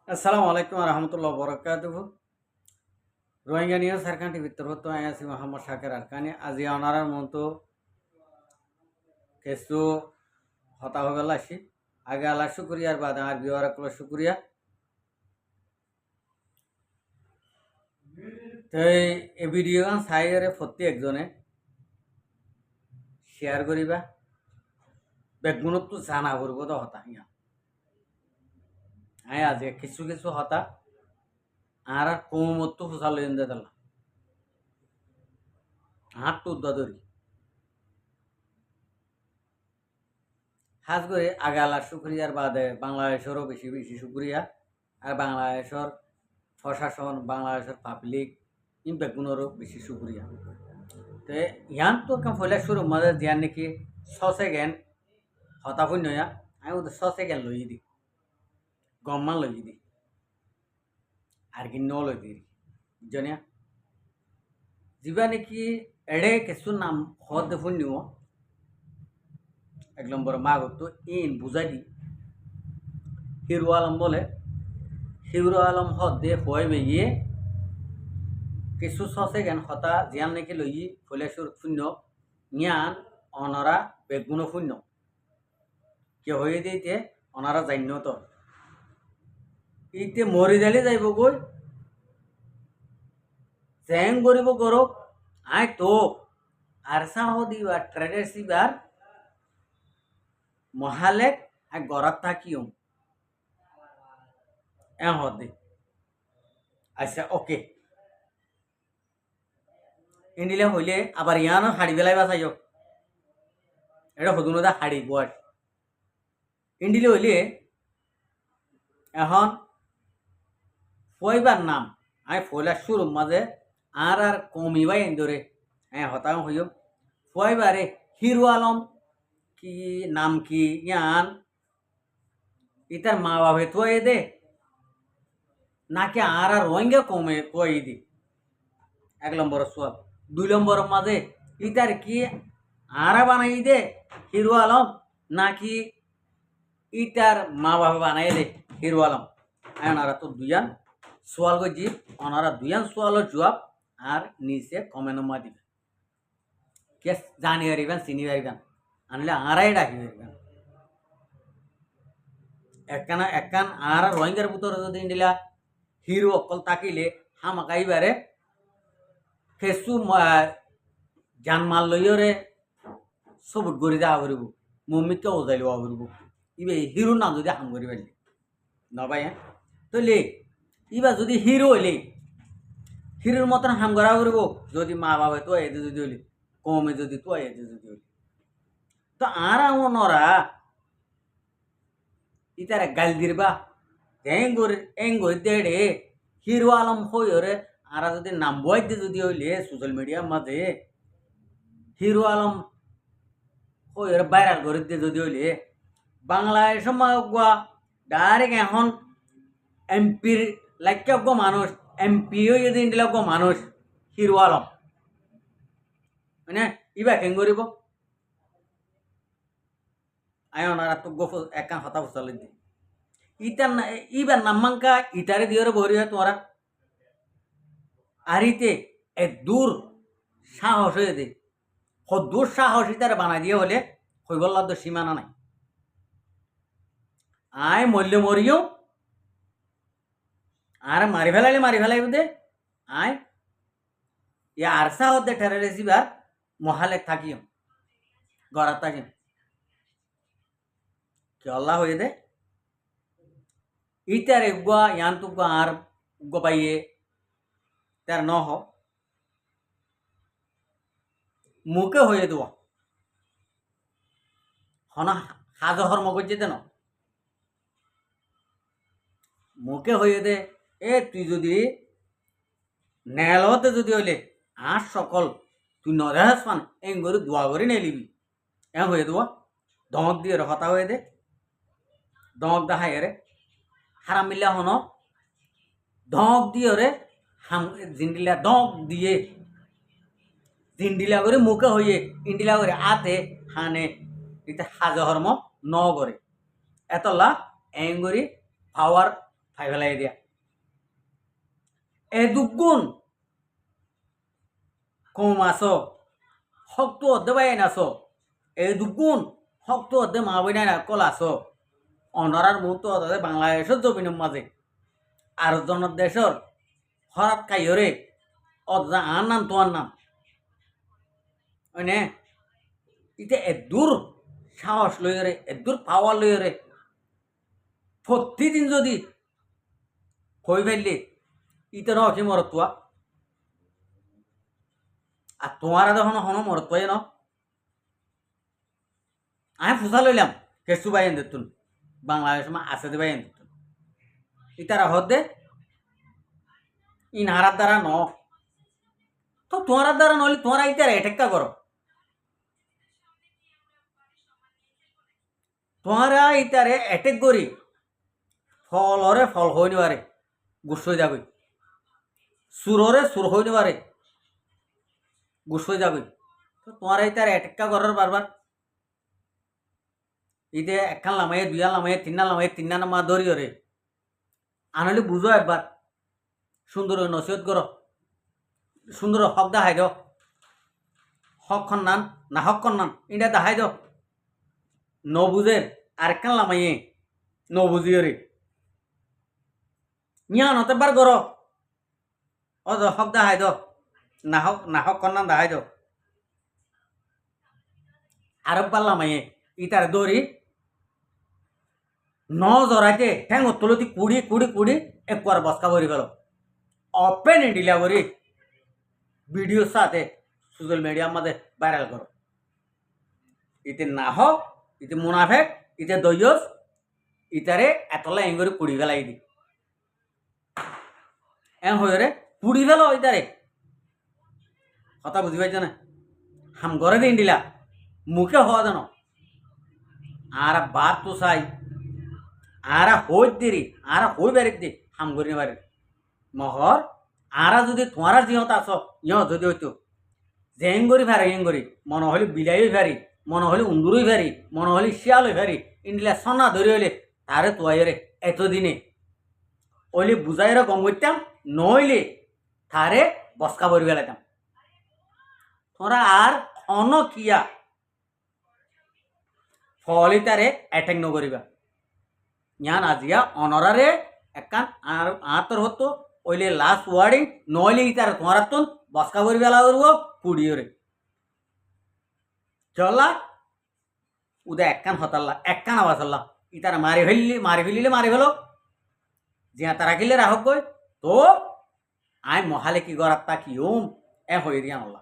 আসসালামু আলাইকুম রহমতুল্লাহ বরকাতুহ রোহিঙ্গা নিয়ে সারকান টিভির তরফ আছি মোহাম্মদ শাকের আরকানি আজি অনারার মতো কিছু হতা হয়ে গেল আসি আগে আল্লাহ শুক্রিয়ার বাদ আর বিওয়ারকুল শুক্রিয়া তো এই ভিডিও গান চাইরে প্রত্যেক একজনে শেয়ার করিবা বেগুনত তো জানা করবো তো হতা ইয়া আজ কিছু কিছু হতা আর কৌমত তো ফুসাল দে দিলাম হাত তো ধরি খাস করে আগে আল্লাহ শুক্রিয়ার বাদে বাংলাদেশেরও বেশি বেশি শুক্রিয়া আর বাংলাদেশের প্রশাসন বাংলাদেশের পাবলিক বেগুনেরও বেশি শুক্রিয়া তো ইয়ান তো ফলে শুরু মাঝে দিয়ার নাকি 6 সেকেন্ড হতাফুন নয়া আমি ওদের 6 সেকেন্ড লই দি গম্মান লই দি আর কি ন লই দি বুঝনিয়া যা নাকি এড়ে কিছু নাম হদ দেখুন নিও 1 নম্বর মাগত তো ইন বুঝাই দি হিরো আলম বলে হিরো আলম হদ দে হয়ে বেয়ে কিছু 6 সেকেন্ড হতা জিয়ান নাকি লই ফলে সুর শূন্য জ্ঞান অনরা বেগুন শূন্য কে হয়ে দিতে অনারা জান্য তো ইতে মরি যালে যাইব গই চ্যাং করিব করক আই তো আর সাহ দিবা ট্রেডার সিবার মহালেক আই গরাত থাকিও হদে আচ্ছা ওকে ইন্ডিলে হইলে আবার ইয়ানো হাড়ি বেলাই বাসাইও এটা হদুনদা হাড়ি বয়স ইন্ডিলে হইলে এখন ফইবার নাম আমি ফয়লার শুরু মাঝে আর কমিবাই ধরে হতাম হইও ফয়বারে হিরো আলম কি নাম কি ইয়ান ইতার মা বাবা তুই দে নাকি আর রোহিঙ্গা কমে তুই দি 1 নম্বর সোয়াল 2 নম্বর মাঝে ইতার কি আর বানাই দে হিরো আলম নাকি ইটার মা বাবা বানাই দে হিরো আলম ওনারা তো দুয়ান সোয়াল করছি ওনারা দুয়ান সোয়ালের জবাব আর নিচে কমেন্ট মা দিবেন কে জানি পারিবেন চিনি পারিবেন আনলে আরাই ডাকি পারিবেন একান আর রোহিঙ্গার ভিতরে যদি দিলা হিরো অকল তাকিলে হামাকাইবারে ফেসু জানমাল লইরে সবুট গড়ি দেওয়া করব মম্মিকে ওজাই লওয়া করব ইবে হিরোর নাম যদি হাম করি পারলি নবাই হ্যাঁ তো লে ইবা যদি হিরো হইলে হিরোর মতন হাম করা করব যদি মা বাবা তো এতে যদি হইলি কমে যদি তো এতে যদি হইলি তো আর নরা ইতারে গাল দিরবা এঙ্গর দেড়ে হিরো আলম হইরে আর যদি নাম বইতে যদি হইলে সোশ্যাল মিডিয়ার মাঝে হিরো আলম হইরে ভাইরাল করে দিয়ে যদি হইলে বাংলাদেশ ডাইরেক্ট এখন এমপির লাইকা মানুষ এমপি হয়ে যদি দিলে মানুষ হিরো আলম মানে ইবা কেন করিব আয়নারা তো গফ একা হতা ফুসালি দি ইটার ইবার নামাঙ্কা ইটারে দিয়ে বহরি হয় তোমরা আর ইতে এ দূর সাহস হয়ে দে দূর সাহস ইতারে বানাই দিয়ে হলে হইবল্লার তো সীমানা নাই আয় মরলে মরিও আর মারি ফেলাইব দে আয় ইয়া আরসা হতে ঠেরে রেসিবার মহালেক থাকিও গড়াত থাকিও কি আল্লাহ হয়ে দে ইতার উগুয়া ইয়ান তুগুয়া আর উগ্গ পাইয়ে তার ন মুখে হয়ে দেওয়া হনা হাজ হর্ম করছে দেন মুখে হয়ে দে এ তুই যদি নেলতে যদি হইলে আর সকল তুই নদেহাস পান এং করে দোয়া করে নেলিবি হয়ে দেওয়া দমক দিয়ে হতা হয়ে দে দমক দেখাই রে হারাম মিল্লা হন দমক দিয়ে রে হাম জিন্ডিলা দমক দিয়ে জিন্ডিলা করে মুখে হয়ে ইন্ডিলা করে আতে হানে এটা হাজ হর্ম ন করে এতলা এঙ্গরি পাওয়ার ফাই ফেলাই দিয়া এ দুগুণ কম আছো শক্ত অর্ধে বাই নাছো এ দুগুণ শক্ত অর্ধে মা বই না কল আছো অনরার মুহূর্ত অর্ধে বাংলাদেশের জমিনের মাঝে আর জন দেশের হরাত কাইরে অর্ধা আর নাম তোমার নাম মানে ইতে এদূর সাহস লইরে এদূর পাওয়ার লইরে প্রতিদিন যদি হয়ে ফেললে ইতে নকি মরতুয়া আর তোমার তখন হন মরতুয়াই ন আমি ফুসা লইলাম কেসু বাইন দিতুন বাংলাদেশ আছে দে বাইন দিতুন ইতারা হদে ইন হারার দ্বারা ন তো তোমার দ্বারা নহলে তোমার ইতারা এটেক্কা করো তোমারা ইতারে এটেক করি ফলরে ফল হই নিবারে গুছই যাবি সুররে সুর হই নিবারে গুছই যাবি তো তোমারা ইতারে এটেক্কা করার বারবার ইতে একখান লামাইয়ে দুইয়া লামাইয়ে তিননা নামা ধরি রে আনলে বুঝো একবার সুন্দর নসিহত করো সুন্দর হক দেখাই দাও হক খন্নান না হক খন্নান এটা দেখাই দাও নবুজের আরেকখান লামাইয়ে নবুজিও রে নিয়া নতে বার করো ও হক দেখাই দাও না হক খন্নান দেখাই দাও আরেকবার লামাইয়ে ইতার দৌড়ি ন জরাইতে ঠ্যাং তুলতি কুড়ি কুড়ি কুড়ি একবার বসকা ভরি গেল ওপেন ইন্ডিয়া করি ভিডিওর সাথে সোশ্যাল মিডিয়ার মধ্যে ভাইরাল করো ইতে না হোক ইতে মুনাফেক ইতে দৈয়স ইতারে এতলা এঙ্গরি কুড়ি ফেলাই দি এং হয়ে রে কুড়ি ফেলো ইতারে কথা বুঝি পাইছ না হাম ঘরে দিন দিলা মুখে হওয়া জানো আর বাদ তো চাই আরা হই দেরি আরা হই বেরেক দে হাম করি বারে মহর আরা যদি তোমার জিহত আস ইহ যদি হইতো জেং করি ফেরে এং করি মনে হলে বিলাই ফেরি মনে হলে উন্দুরই ফেরি মনে হলে শিয়াল ফেরি ইন্ডিলা সনা ধরি হইলে তারে তোয়াইরে এতদিনে ওইলে বুঝাইরে গম করতাম নইলে তারে বসকা ভরি ফেলাইতাম তোরা আর অন কিয়া ফলে তারে অ্যাটেক নকরিবা ইয়ান আজিয়া অনরারে একান আর আতর হতো ওইলে লাস্ট ওয়ার্ডিং নইলে ইতার তোমার তুন বসকা ভরি ফেলা করব কুড়িওরে চলা উদা একখান হতাল্লা একখান আওয়াজ হল্লা ইতারা মারি ফেলিলে মারি ফেলো জিয়া তারা কিলে রাহক কই তো আই মহালে কি গড়াত তা কি ওম এ হয়ে দিয়া নল্লা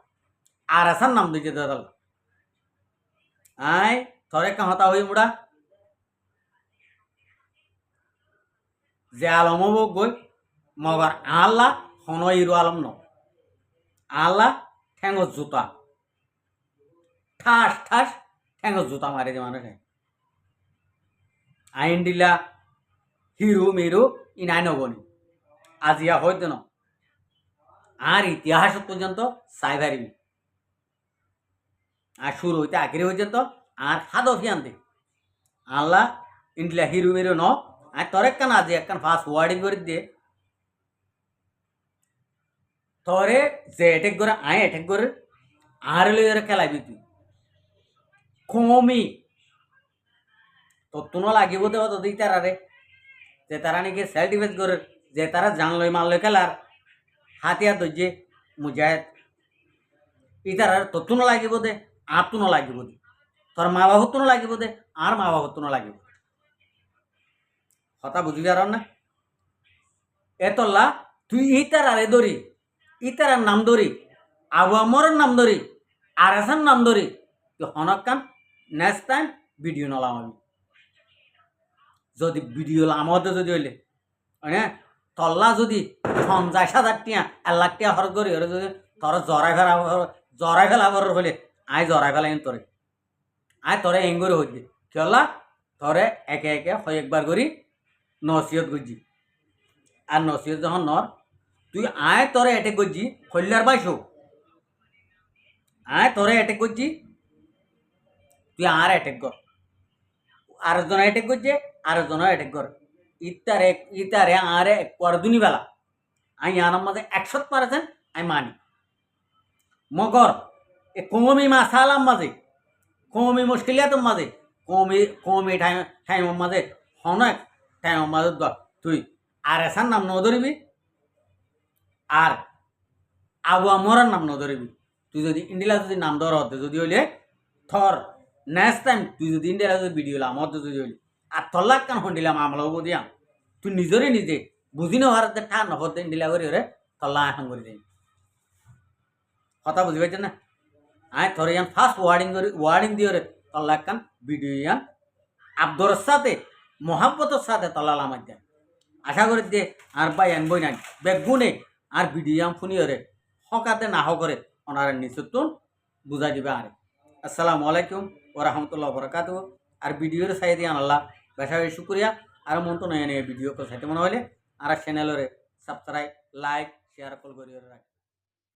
আর আসার নাম দিতে ধরল্লা আই থরে একখান হতা হই মুড়া যে আলম গই মগর আল্লাহ হন ইরু আলম ন আল্লাহ ঠেঙ জুতা ঠাস ঠাস ঠেঙ জুতা মারি যে মানুষে আইন দিলা হিরু মিরু ইনাই নগনি আজিয়া হইতো ন আর ইতিহাস পর্যন্ত চাই পারিবি আর শুরু হইতে আখিরি পর্যন্ত আর হাদো ফিয়ান্তে আল্লাহ ইন্ডিলা হিরু মিরু ন আর তোর একখান আজি একখান ফার্স্ট ওয়ার্ডিং করে দিয়ে তোরে যে অ্যাটেক করে আয় অ্যাটেক করে আর লইরে খেলাবি তুই কমি তো তুনো লাগিব দেব তো দিই তারারে যে তারা নাকি সেলফ ডিফেন্স করে যে তারা জান লই মাল লই খেলার হাতিয়ার ধরছে মুজাহিদ ইতার তো তুনো লাগিব দে আর তুনো লাগিব দে তোর মা বাবু তুনো লাগিব দে আর মা বাবু তুনো লাগিব কথা বুঝবি আর না এতলা তুই ইতার আরে ধরি ইতারার নাম ধরি আবু আমরের নাম ধরি আর এসার নাম ধরি তুই হনকান নেক্সট টাইম ভিডিও নলাম আমি যদি ভিডিও আমাদের যদি হইলে হ্যাঁ তল্লা যদি 50,000 টিয়া 1 লাখ টিয়া খরচ করি ওরা যদি তোর জরাই ফেলাবার হলে আয় জরাই ফেলাই তোরে আয় তোরে এং করে হইতে কেলা তোরে একে একে একবার করি নসিহত করছি আর নসিহত যখন নর তুই আয় তোরে অ্যাটেক করছি হইলার বাইশো আয় তোরে অ্যাটেক করছি তুই আর অ্যাটেক কর আরেকজন অ্যাটেক করছে, আরেকজন অ্যাটেক করে। ইতারে আরে করদুনি বেলা আমি আনার মাঝে 100% আমি মানি। মগর এ কৌমি মাসালার মাঝে, কৌমি মুশকিলিয়াতের মাঝে, কৌমি টাইমের মাঝে অনেক টাইমের মাঝে তুই আর এসার নাম ন ধরিবি আর আবু আমরার নাম ন ধরিবি। তুই যদি ইন্ডিয়া যদি নাম ধর হতে যদি হইলে থর নেক্সট টাইম তুই যদি ইন্ডিয়া যদি ভিডিও আমার যদি হইলি আর তল্লাক কান হন্ডিলাম আমলা হবো দিয়াম তুই নিজরে নিজে বুঝি না হারাতে ঠা নহতে ইন্ডিয়া করি রে তল্লা এখন করে দিই কথা বুঝি পাইছেন না। আয় তোর ইয়ান ফার্স্ট ওয়ার্ডিং দিও রে তল্লাক কান ভিডিও ইয়ান আব্দুর সাথে মহাব্বতর সাথে তল্লালাম দেন। আশা করি যে আর ভাই আনবই নাই বেগুনে আর ভিডিও শুনিও রে হকাতে না করে ওনার নিচুন বুঝাই দিবে আরে। আসসালামু আলাইকুম ওয়া রাহমাতুল্লাহি ওয়া বারাকাতুহু। আর ভিডিওর সাই দিয়ে আল্লাহ বেশা বেশি শুক্রিয়া। আর মন তো নয় ভিডিও সাইতে মনে হলে আর চ্যানেলরে সাবস্ক্রাইব লাইক শেয়ার কল করিও রাখ।